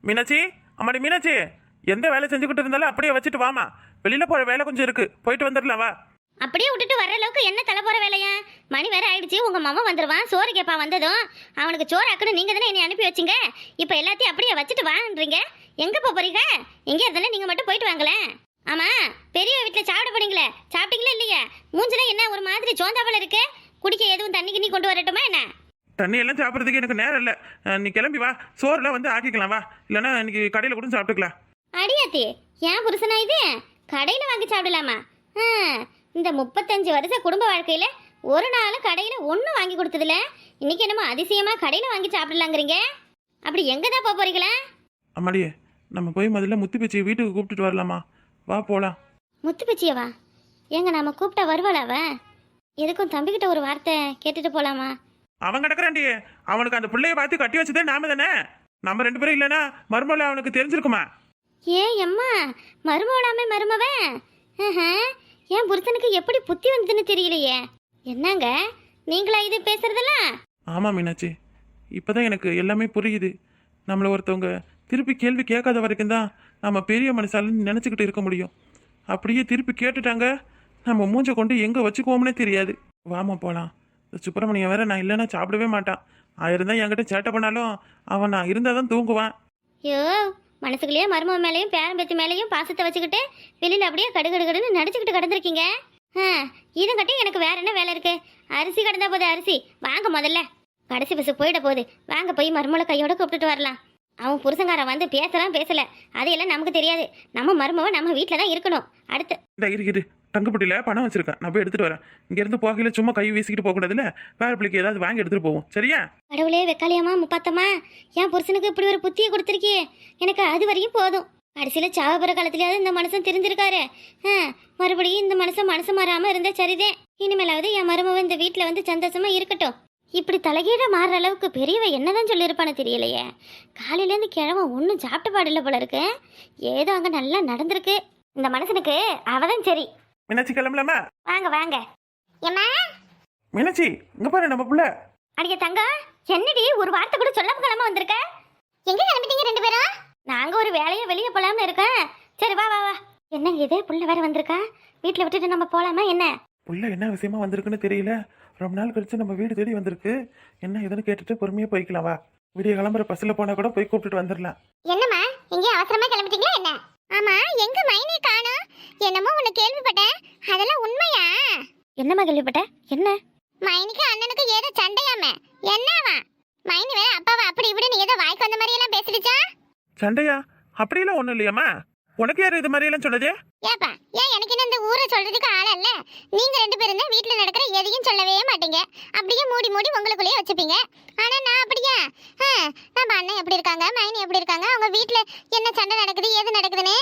மீனாட்சி, அம்மாடி மீனாட்சி, எந்த வேலை செஞ்சுக்கிட்டு இருந்தாலும் அப்படியே வச்சுட்டு வாமா. வெளியில போற வேலை கொஞ்சம் இருக்கு, போயிட்டு வந்துடலாம் வா. அப்படியே விட்டுட்டு வர அளவுக்கு என்ன தலை போற வேலையா? மணி வேற ஆயிடுச்சு. உங்க மாமா வந்துருவான், சோறு கேப்பா. வந்ததும் அவனுக்கு சோறு ஆக்கணும். நீங்க தானே என்னை அனுப்பி வச்சிங்க. இப்ப எல்லாத்தையும் அப்படியே வச்சுட்டு வான்றீங்க. எங்க போறீங்க? எங்க இருந்தாலும் நீங்க மட்டும் போயிட்டு வாங்களேன். ஆமா, பெரிய வீட்டுல சாப்பிட போறீங்களே, சாப்பிட்டீங்களா இல்லையா? மூஞ்சில என்ன ஒரு மாதிரி சோந்தாவல இருக்கு? குடிக்க எதுவும் தண்ணி கிண்ணி கொண்டு வரட்டுமா என்ன? தண்ணி எல்லாம் சாப்பிட்றதுக்கு எனக்கு நேரம் இல்லை. நீ கிளம்பி வா, சோறுலாம் வந்து ஆக்கிக்கலாம் வா. இல்லைன்னா இன்னைக்கு கடையில் கூட சாப்பிட்டுக்கலாம். அடியாத்தி, ஏன் புருஷனா இது? கடையில வாங்கி சாப்பிடலாமா? இந்த 35 வருஷ குடும்ப வாழ்க்கையில ஒரு நாளும் கடையில ஒன்றும் வாங்கி கொடுத்ததில்ல. இன்னைக்கு என்னமோ அதிசயமா கடையில வாங்கி சாப்பிடலாங்கிறீங்க. அப்படி எங்க தான் போறீங்களா? அம்மாடியே, நம்ம போய் முதல்ல முத்துப்பேச்சியை வீட்டுக்கு கூப்பிட்டுட்டு வரலாமா? வா போலாம். முத்துப்பச்சியவா? எங்க நாம கூப்பிட்டா வருவாளாவ? எதுக்கும் தம்பிக்கிட்ட ஒரு வார்த்தை கேட்டுட்டு போலாமா? அவன் கிடக்குறான்டி, அவனுக்கு அந்த பிள்ளைய பார்த்து கட்டி வச்சதே நாம தானே. நம்ம 2 பேரும் இல்லைன்னா மருமலை அவனுக்கு தெரிஞ்சிருக்குமா? ஏன் எம்மா, மருமவளாமே மருமவன்? என் புருஷனுக்கு எப்படி புத்தி வந்ததுன்னு தெரியலையே. என்னங்க நீங்களா இது பேசுறதெல்லாம்? ஆமா மீனாட்சி, இப்பதான் எனக்கு எல்லாமே புரியுது. நம்மள ஒருத்தவங்க திருப்பி கேள்வி கேட்காத வரைக்கும் தான் நம்ம பெரிய மனுஷாலன்னு நினச்சிக்கிட்டு இருக்க முடியும். அப்படியே திருப்பி கேட்டுட்டாங்க, நம்ம மூஞ்ச கொண்டு எங்கே வச்சுக்குவோம்னே தெரியாது. வாமா போகலாம். சுப்பிரமணியம் வேற நான் இல்லைன்னா சாப்பிடவே மாட்டான். ஆயிரம் தான் என்கிட்ட சேட்டை பண்ணாலும் அவன் நான் இருந்தால் தான் தூங்குவான். ஐயோ, மனசுக்குள்ளேயே மருமக மேலேயும் பேரம்பேத்தி மேலேயும் பாசத்தை வச்சுக்கிட்டு வெளியில் அப்படியே கடுகடுன்னு நடிச்சுக்கிட்டு கிடந்திருக்கீங்க. இதும் கட்டி எனக்கு வேற என்ன வேலை இருக்கு? அரிசி கிடந்தா போகுது, அரிசி வாங்க முதல்ல. கடைசி பஸ் போயிட போகுது, வாங்க போய் மருமலை கையோட கூப்பிட்டுட்டு வரலாம். அவன் புருஷங்காரன் வந்து பேசலாம் பேசல, அதையெல்லாம் நமக்கு தெரியாது. நம்ம மருமவ நம்ம வீட்டில் தான் இருக்கணும். அடுத்து இந்த இருக்குது தங்கப்பட்டியில் பணம் வச்சிருக்கேன், நான் போய் எடுத்துட்டு வரேன். இங்கேருந்து போகையில சும்மா கை வீசிக்கிட்டு போகக்கூடாதுல்ல, வேற பிள்ளைக்கு ஏதாவது வாங்கி எடுத்துட்டு போவோம், சரியா? கடவுளே, வெக்காளியம்மா முப்பாத்தம்மா, என் புருஷனுக்கு இப்படி ஒரு புத்தியை கொடுத்துருக்கியே. எனக்கு அது வரையும் போதும். கடைசியில் சாவப்புற காலத்துலயாவது இந்த மனுஷன் தெரிஞ்சிருக்காரு. மறுபடியும் இந்த மனசு மாறாம இருந்தா சரிதே. இனிமேலாவது என் மருமவ இந்த வீட்டில் வந்து சந்தோஷமா இருக்கட்டும். இப்படி தலைகீழ மாறுற அளவுக்கு பெரியவ என்னதான் சொல்லியிருப்பான்னு தெரியலையே. காலையிலேருந்து கிழமை ஒன்றும் சாப்பிட்ட பாடில்ல போல இருக்கு. ஏதோ அங்கே நல்லா நடந்திருக்கு. இந்த மனுஷனுக்கு அவதான் சரி. மீனாட்சி கிளம்பலாமா? வாங்க வாங்க. ஏம்மா மீனாட்சி, இங்க பாரு நம்ம புள்ள. அடிக்க தங்கம், என்னடி ஒரு வார்த்தை கூட சொல்லாம கிளம்ப வந்திருக்க? எங்க கிளம்பிட்டீங்க 2 பேரும்? நாங்க ஒரு வேலையை வெளியே போலாம்னு இருக்கேன். சரி வா வா வா. என்னங்க இதே புள்ள வேற வந்திருக்கா? வீட்டில் விட்டுட்டு நம்ம போலாமா என்ன? புள்ள என்ன விஷயமா வந்திருக்குன்னு தெரியல. ரொம்ப நாள் கழிச்சு நம்ம வீடு தேடி வந்திருக்கு. என்ன ஏதுன்னு கேட்டுட்டு பொறுமையா போய்க்கலாம் வா. விடிய கிளம்புற பஸ்ல போனா கூட போய் கூப்பிட்டுட்டு வந்துடலாம். என்னம்மா, எங்க அவசரமா கிளம்பிட்டீங்களா என்ன? ஆமா, எங்க மைனே காணோம். என்னமோ ஒண்ணு கேள்விப்பட்டேன், அதெல்லாம் உண்மையா? என்னம்மா கேள்விப்பட்ட? என்ன? மைனிக்கு அண்ணனுக்கு ஏதோ சண்டையாமே, என்னவா? மைனி வேற அப்பாவை அப்படி இப்படின்னு ஏதோ வாய்க்கு வந்த மாதிரி எல்லாம் பேசிடுச்சா? சண்டையா? அப்படியெல்லாம் ஒண்ணும் இல்லையாமா. உனக்கு யாரு இது மாதிரி எல்லாம் சொன்னது? ஏப்பா, ஏன் எனக்கு என்ன இந்த ஊரை சொல்றதுக்கு ஆள் இல்ல? நீங்க 2 பேரும் தான் வீட்டுல நடக்கிற எதையும் சொல்லவே மாட்டீங்க. அப்படியே மூடி உங்களுக்குள்ளேயே வச்சுப்பீங்க. ஆனா நான் அப்படியா? நம்ம அண்ணன் எப்படி இருக்காங்க, மைனி எப்படி இருக்காங்க, அவங்க வீட்டுல என்ன சண்டை நடக்குது, எது நடக்குதுன்னு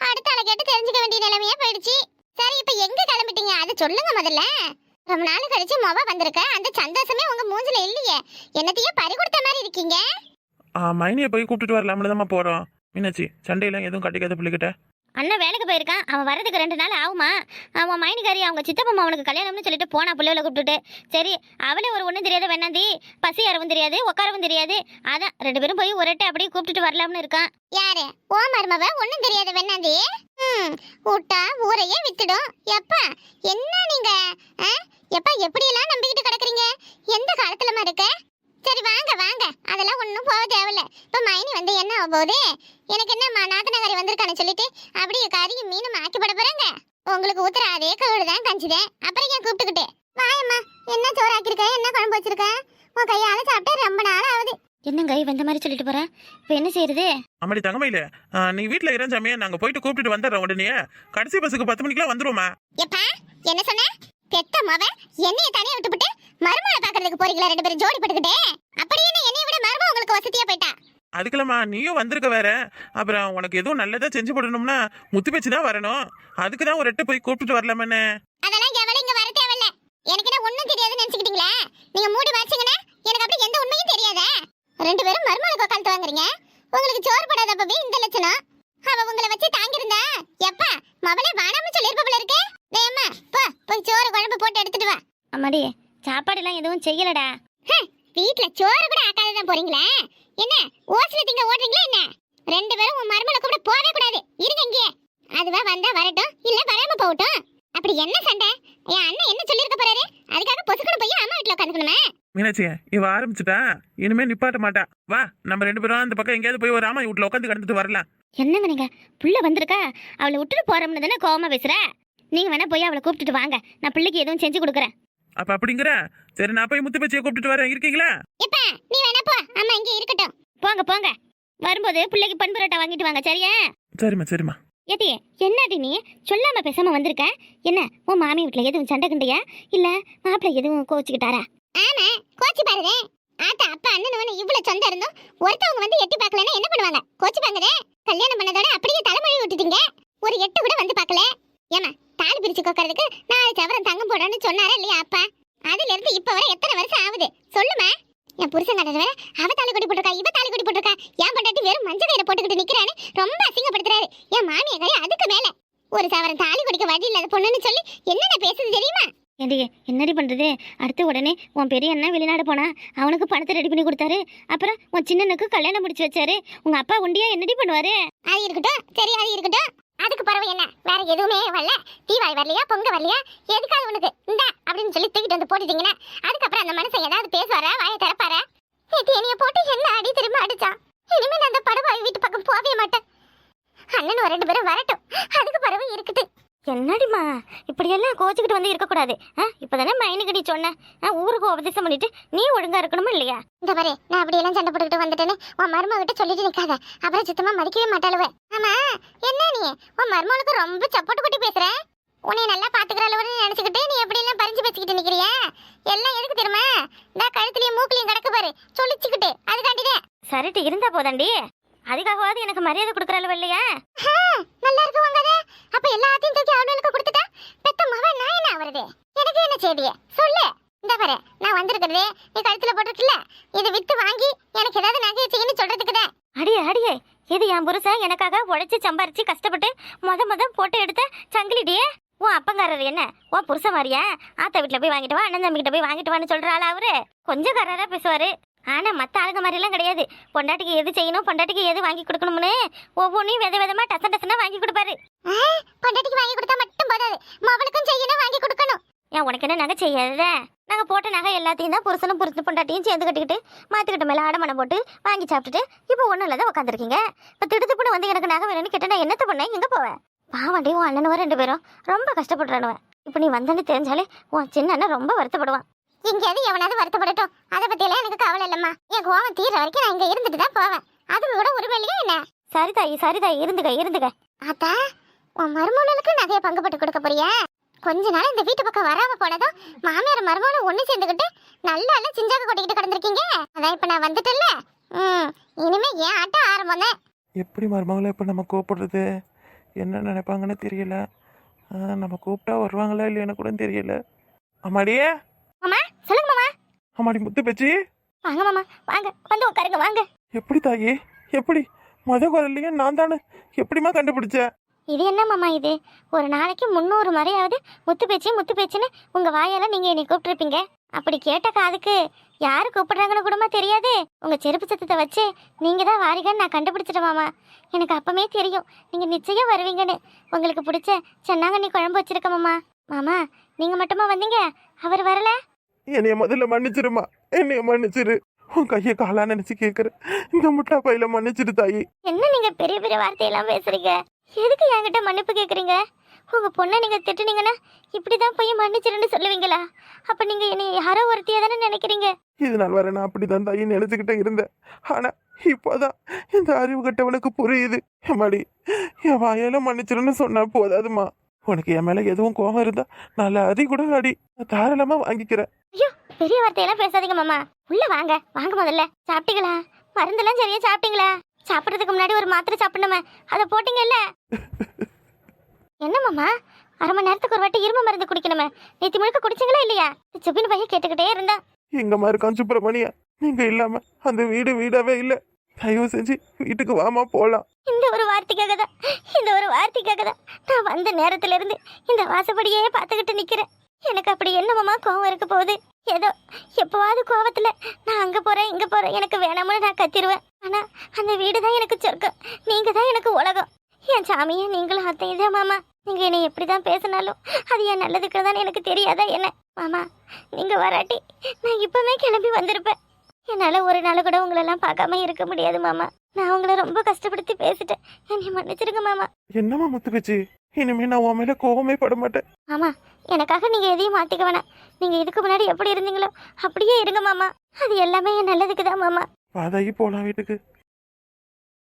அடுத்த ஆளை கேட்டு தெரிஞ்சுக்க வேண்டிய நிலைமையா போயிடுச்சு. சரி, இப்ப எங்க கிளம்பிட்டீங்க அது சொல்லுங்க முதல்ல. ரொம்ப நாள் கழிச்சு மொப வந்திருக்க, அந்த சந்தோஷமே உங்க மூஞ்சில இல்லையே. என்னத்தையும் பறி கொடுத்த மாதிரி இருக்கீங்க. மைனியை போய் கூப்பிட்டுட்டு வரலாம்னு தான் போறோம். மீனாட்சி, சண்டையெல்லாம் எதுவும் கட்டிக்காத பிள்ளைகிட்ட. அண்ணன் வேலைக்கு போயிருக்கான், அவன் வரதுக்கு 2 நாள் ஆகுமா? அவன் மைனிகாரி அவங்க சித்தப்பம்மா அவனுக்கு கல்யாணம்னு சொல்லிட்டு போனா பிள்ளைகளை கூப்பிட்டுட்டு. சரி, அவளே ஒரு ஒன்றும் தெரியாத வேணாந்தி, பசி யாரவும் தெரியாது, உட்காரவும் தெரியாது. அதான் 2 பேரும் போய் ஒருட்டை அப்படியே கூப்பிட்டுட்டு வரலாம்னு இருக்கான். யாரு? ஓ மருமவ ஒன்றும் தெரியாத வேணாந்தி. கூட்டா ஊரையே வித்துடும். எப்பா என்ன நீங்க? எப்பா எப்படியெல்லாம் நம்பிக்கிட்டு கிடக்குறீங்க? எந்த காலத்துலமா இருக்க? சரி வாங்க வாங்க, அதெல்லாம் ஒன்றும் போக தேவையில்ல. இப்போ மைனி வந்து என்ன ஆக போகுது? எனக்கு என்ன நாத்தனகாரி வந்திருக்கான்னு சொல்லிட்டு அப்படியே கறியும் மீனும் ஆக்கிப்பட போறாங்க. உங்களுக்கு ஊத்துற அதே கவுடு தான் கஞ்சிதேன். அப்புறம் ஏன் கூப்பிட்டுக்கிட்டு வாயம்மா, என்ன சோறு ஆக்கிருக்க, என்ன குழம்பு வச்சிருக்க? உன் கையால சாப்பிட்டு ரொம்ப நாள் ஆகுது. என்னங்க இந்த மாதிரி சொல்லிட்டு போற? இப்போ என்ன செய்யறது? அம்மாடி தங்கமையில, நீ வீட்டுல இறஞ்சாமே, நாங்க போயிட்டு கூப்பிட்டுட்டு வந்துடுறோம். உடனே கடைசி பஸ்ஸுக்கு 10 மணிக்கெல்லாம் வந்துருவோமா? எப்பா என்ன சொன்ன? பெத்த மவ என்னைய தனியா விட்டுவிட்டு மருமகளை பாக்குறதுக்கு போறீங்களா 2 பேரும் ஜோடி பட்டுக்கிட்டே? அப்படி என்ன என்னைய விட மரும உங்களுக்கு வசதியா போயிட்டா? அதுக்கெல்லாமா நீயும் வந்திருக்க வேற. அப்புறம் உனக்கு எதுவும் நல்லதா செஞ்சு போடணும்னா முத்து பேச்சு தான் வரணும். அதுக்கு தான் ஒரு 8 போய் கூப்பிட்டுட்டு வரலாமே. அதெல்லாம் எவளும் இங்க வர தேவையில்ல. எனக்கு என்ன ஒண்ணும் தெரியாதுன்னு நினைச்சுக்கிட்டீங்களா? நீங்க மூடி வச்சீங்கன்னா எனக்கு அப்படி எந்த உண்மையும் தெரியாதா? 2 பேரும் மருமகளுக்கு உட்காந்து வாங்குறீங்க. உங்களுக்கு சோறு போடாதப்பவே இந்த லட்சணம். அவ உங்களை வச்சு தாங்கிருந்தா எப்பா மவளே வானாம சொல்லிருப்ப போல இருக்கு. டேம்மா போ, போய் சோறு குழம்பு போட்டு எடுத்துட்டு வா. அம்மாடி, சாப்பாடு எல்லாம் எதுவும் செய்யலடா. வீட்ல சோறு கூட ஆக்காததான் போறீங்களா? என்ன ஓஸ்ல திங்க ஓடுறீங்களா என்ன? ரெண்டு பேரும் உன் மருமகளை கூட போவே கூடாது. இருங்க இங்கே. அதுவா வந்தா வரட்டும், இல்ல வராம போகட்டும். அப்படி என்ன சண்டை? என் அண்ணன் என்ன சொல்லிருக்க போறாரு? அதுக்காக பொசுக்கணும் போய் அம்மா வீட்டுல உட்காந்துக்கணுமே? மீனாட்சி, இவ ஆரம்பிச்சுட்டா இனிமே நிப்பாட்ட மாட்டா. வா, நம்ம ரெண்டு பேரும் அந்த பக்கம் எங்கேயாவது போய் ஒரு ஆமா வீட்டுல உட்காந்து கிடந்துட்டு வரலாம். என்னங்க நீங்க? புள்ள வந்திருக்கா, அவளை விட்டுட்டு போறோம்னு தானே கோவமா பேசுற? நீங்க வேணா போய் அவளை கூப்பிட்டுட்டு வாங்க, நான் பிள்ளைக்கு எதுவும் செஞ்சு கொடுக்குறேன். அப்ப அப்படிங்கிற? சரி, நான் போய் முத்து பேச்சியை கூப்பிட்டுட்டு வரேன். இருக்கீங்களா? இப்ப நீ வேணா போ, அம்மா இங்கே இருக்கட்டும். போங்க போங்க, வரும்போது பிள்ளைக்கு பன் பரோட்டா வாங்கிட்டு வாங்க, சரியா? சரிம்மா சரிம்மா. ஏடி என்னடி நீ சொல்லாம பேசாம வந்திருக்க? என்ன உன் மாமி வீட்டுல எதுவும் சண்டை கண்டையா, இல்ல மாப்பிள்ளை எதுவும் கோச்சுக்கிட்டாரா? ஆமா, கோச்சு பாருதே. ஆத்தா அப்பா அண்ணன் இவ்வளவு சொந்த இருந்தோம் ஒருத்தவங்க வந்து எட்டி பார்க்கலன்னா என்ன பண்ணுவாங்க? கோச்சு பாங்கதே. கல்யாணம் பண்ணதோட அப்படியே தலைமொழி விட்டுட்டீங்க. ஒரு எட்டு கூட வந்து பார்க்கல. ஏமா தாலி பிரிச்சு கோக்கறதுக்கு 4 சவரன் தங்கம் போடணும்னு சொன்னாரா இல்லையா அப்பா? அதுல இருந்து இப்ப வரை எத்தனை வருஷம் ஆகுது சொல்லுமா? என் புருஷன் கட்டது வேற, அவ தாலி கொடி போட்டிருக்கா, இவ தாலி கொடி போட்டிருக்கா, என் பொண்டாட்டி வெறும் மஞ்சள் கயிறை போட்டுக்கிட்டு நிக்கிறான்னு ரொம்ப அசிங்கப்படுத்துறாரு. என் மாமிய கை அதுக்கு மேல ஒரு சவரன் தாலி கொடிக்க வழி இல்லாத பொண்ணுன்னு சொல்லி என்னென்ன பேசுது தெரியுமா? ஏடி என்னடி பண்றது? அடுத்து உடனே உன் பெரிய அண்ணன் வெளிநாடு போனா அவனுக்கு பணத்தை ரெடி பண்ணி கொடுத்தாரு. அப்புறம் உன் சின்னனுக்கு கல்யாணம் முடிச்சு வச்சாரு. உங்க அப்பா உண்டியா என்னடி பண்ணுவாரு? அது இருக்கட்டும், சரி அது இருக்கட்டும். அதுக்கு பரவ என்ன வேற எதுவுமே வரல? தீவாய் வரலையா, பொங்க வரலையா, எதுக்காக உனக்கு இந்த அப்படின்னு சொல்லி தூக்கிட்டு வந்து போட்டுட்டீங்கன்னா அதுக்கப்புறம் அந்த மனுஷன் ஏதாவது பேசுவாரா, வாயை திறப்பாரா? நேற்று என்னைய போட்டு என்ன அடி திரும்ப அடிச்சான். இனிமே நான் அந்த படுவாய் வீட்டு பக்கம் போகவே மாட்டேன். அண்ணன் 2 பேரும் வரட்டும், அதுக்கு பரவ இருக்குது. என்னடிமா இப்படியெல்லாம் கோச்சுக்கிட்டு வந்து இருக்கக்கூடாது. இப்பதானே மைனுக்கு சொன்ன ஊருக்கு உபதேசம் பண்ணிட்டு நீ ஒழுங்கா இருக்கணுமா இல்லையா? இந்த பாரு, நான் அப்படியெல்லாம் சண்டை போட்டுக்கிட்டு வந்துட்டேன்னு உன் மருமகிட்ட சொல்லிட்டு நிக்காத, அப்புறம் சுத்தமா மதிக்கவே மாட்டாளுவ. ஆமா என்ன நீ உன் மருமகளுக்கு ரொம்ப சப்போட்டு கொட்டி பேசுற? உன்னை நல்லா பாத்துக்கிறாள் நினைச்சுக்கிட்டு நீ எப்படி எல்லாம் பறிஞ்சு பேசிக்கிட்டு நிக்கிறிய? எல்லாம் எதுக்கு தெரியுமா? இந்த கழுத்துலயும் மூக்குலயும் கிடக்கு பாரு, சொல்லிச்சுக்கிட்டு அதுக்காண்டிதே. சரிட்டு இருந்தா போதாண்டி, அதுக்காகவாது எனக்கு மரியாதை கொடுக்கறாள் இல்லையா? நல்லா இருக்கு வாங்காதே. அப்ப எல்லாத்தையும் தூக்கி அவனுக்கு கொடுத்துட்டா பெத்த மவன் நான் என்ன ஆவறது? எனக்கு என்ன செய்தியே சொல்லு. இந்த பாரு, நான் வந்திருக்கிறதே நீ கழுத்துல போட்டுருக்கல, இதை வித்து வாங்கி எனக்கு ஏதாவது நகை செய்யணும்னு சொல்றதுக்குதே. அடியே அடியே, இது என் புருஷன் எனக்காக உழைச்சி சம்பாரிச்சு கஷ்டப்பட்டு முத போட்டு எடுத்த சங்கிலிடியே. உன் அப்பங்காரர் என்ன உன் புருஷன் மாதிரியா? ஆத்த வீட்டுல போய் வாங்கிட்டு வா, அண்ணன் தம்பி கிட்ட போய் வாங்கிட்டு வான்னு சொல்றாள் அவரு. கொஞ்சம் கராரா பேசுவாரு. ஆனா மத்த ஆளுங்க மாதிரி எல்லாம் கிடையாது. பொண்டாட்டிக்கு எது செய்யணும், பொண்டாட்டிக்கு எது வாங்கி கொடுக்கணும்னு ஒவ்வொன்றையும் விதமா டசனா வாங்கி கொடுப்பாரு. பொண்டாட்டிக்கு வாங்கி கொடுத்தா மட்டும் போதாது, மவளுக்கும் செய்யணும், வாங்கி கொடுக்கணும். ஏன் உனக்கு என்ன நகை செய்யாத? நாங்க போட்ட நகை எல்லாத்தையும் தான் புருஷனும் பொண்டாட்டியும் சேர்ந்து கட்டிக்கிட்டு மாத்துக்கிட்ட மேல அடமனை போட்டு வாங்கி சாப்பிட்டுட்டு இப்போ ஒன்றும் இல்லாத உட்காந்துருக்கீங்க. இப்போ திடுத்துப்புன்னு வந்து எனக்கு நகை வேணும்னு கேட்டா நான் என்னத்த பண்ணேன்? எங்க போவேன்? பாவண்டி உன் அண்ணனுவ 2 பேரும் ரொம்ப கஷ்டப்படுறானுவன். இப்போ நீ வந்தேன்னு தெரிஞ்சாலே உன் சின்ன அண்ணன் ரொம்ப வருத்தப்படுவான். எங்கேயாவது எவனாவது வருத்தப்படட்டும், அதை பத்தியெல்லாம் எனக்கு கவலை இல்லம்மா. என் கோவம் தீர வரைக்கும் நான் இங்க இருந்துட்டு தான் போவேன். அது கூட உரிமை இல்லையா என்ன? சரி தாயி இருந்துக்க. ஆத்தா உன் மருமகளுக்கு நகையை பங்கு போட்டு கொடுக்க போறியா? கொஞ்ச நாள் இந்த வீட்டு பக்கம் வராம போனதும் மாமியார் மருமகளும் ஒண்ணு சேர்ந்துக்கிட்டு நல்லா சிஞ்சாக்க கொட்டிக்கிட்டு கிடந்திருக்கீங்க. அதான் இப்ப நான் வந்துட்டேன்ல, இனிமே ஏன் ஆட்டம் ஆரம்பம் தான். எப்படி மருமகளை இப்போ நம்ம கூப்பிடுறது? என்ன நினைப்பாங்கன்னு தெரியல. நம்ம கூப்பிட்டா வருவாங்களா இல்லையான்னு கூட தெரியல. அம்மாடியே, மாமா சொல்லுங்க மாமா. அம்மாடி முத்து பேச்சு, வாங்க மாமா வாங்க, வந்து உட்காருங்க வாங்க. எப்படி தாயே, எப்படி குரல்லையே நான் தானே எப்படிமா கண்டுபிடிச்ச? இது என்ன மாமா இது? ஒரு நாளைக்கு 300 முறையாவது முத்து பேச்சுன்னு உங்க வாயால நீங்க என்னை கூப்பிட்டுருப்பீங்க. அப்படி கேட்ட காதுக்கு யாரு கூப்பிடுறாங்கன்னு கூடமா தெரியாது. உங்க செருப்பு சத்தத்தை வச்சு நீங்க தான் வாரிகன்னு நான் கண்டுபிடிச்சிட்டேன் மாமா. எனக்கு அப்பமே தெரியும் நீங்க நிச்சயம் வருவீங்கன்னு. உங்களுக்கு பிடிச்ச சென்னாங்கண்ணி குழம்பு வச்சிருக்க மாமா. மாமா நீங்க மட்டுமா வந்தீங்க, அவர் வரல? என்னைய முதல்ல மன்னிச்சிருமா, என்னைய மன்னிச்சிரு. உன் கையை காலா நினைச்சு கேட்குறேன், இந்த முட்டா பையில மன்னிச்சிரு தாயி. என்ன நீங்க பெரிய வார்த்தையெல்லாம் பேசுறீங்க? எதுக்கு என்கிட்ட மன்னிப்பு கேக்குறீங்க? உங்க பொண்ணை நீங்க திட்டுனீங்கன்னா இப்படிதான் போய் மன்னிச்சிருன்னு சொல்லுவீங்களா? அப்ப நீங்க என்னை யாரோ ஒருத்தியா தானே நினைக்கிறீங்க? இது நாள் வர நான் அப்படிதான் தாயி நினைச்சுக்கிட்டே இருந்தேன். ஆனா இப்போதான் இந்த அறிவு கட்டவனுக்கு புரியுது. எம்மாடி, என் வாயால மன்னிச்சிருன்னு சொன்னா போதாதுமா. உனக்கு என் மேல எதுவும் கோபம் இருந்தா நல்ல அடி கூட அடி, தாராளமா வாங்கிக்கிறேன். ஐயோ பெரிய வார்த்தையெல்லாம் பேசாதீங்க மாமா. உள்ள வாங்க முதல்ல. சாப்பிட்டீங்களா? மருந்தெல்லாம் சரியா சாப்பிட்டீங்களா? சாப்பிட்றதுக்கு முன்னாடி ஒரு மாத்திரை சாப்பிடணுமே, அதை போட்டீங்கல்ல? என்ன மாமா, 1/2 மணி நேரத்துக்கு ஒரு வாட்டி இரும மருந்து குடிக்கணுமே, நேற்று முழுக்க குடிச்சிங்களா இல்லையா? சுப்பின் பையன் கேட்டுக்கிட்டே இருந்தா. எங்கம்மா இருக்கான் சுப்பிரமணியா? நீங்க இல்லாம அந்த வீடாவே இல்ல. தயவு செஞ்சு வீட்டுக்கு வாமா போலாம். இந்த ஒரு வார்த்தைக்காக தான் நான் வந்த நேரத்துல இருந்து இந்த வாசப்படியே பார்த்துக்கிட்டு நிக்கிறேன். எனக்கு அப்படி என்ன மாமா கோவம் இருக்க போகுது? ஏதோ எப்போவாது கோவத்துல நான் அங்க போறேன் இங்க போறேன் எனக்கு வேணாம்னு நான் கத்திருவேன். ஆனா அந்த வீடு தான் எனக்கு சொர்க்கம், நீங்க தான் எனக்கு உலகம். என் சாமியே நீங்களும் அத்தையும் தான் மாமா. நீங்க என்னை எப்படிதான் பேசினாலும் அது என் நல்லதுக்கு தான் எனக்கு தெரியாதா என்ன மாமா? நீங்க வராட்டி நான் இப்பவே கிளம்பி வந்திருப்பேன். என்னால ஒரு நாள் கூட உங்களெல்லாம் பார்க்காம இருக்க முடியாது மாமா. நான் உங்களை ரொம்ப கஷ்டப்படுத்தி பேசிட்டேன், என்னை மன்னிச்சிருங்க மாமா. என்னம்மா முத்து பேச்சு, இனிமே நான் உன் மேல கோவமே பட மாட்டேன். மாமா எனக்காக நீங்க எதையும் மாத்திக்க வேணாம். நீங்க இதுக்கு முன்னாடி எப்படி இருந்தீங்களோ அப்படியே இருங்க மாமா. அது எல்லாமே என் நல்லதுக்கு தான் மாமா. வாதாகி போலாம் வீட்டுக்கு.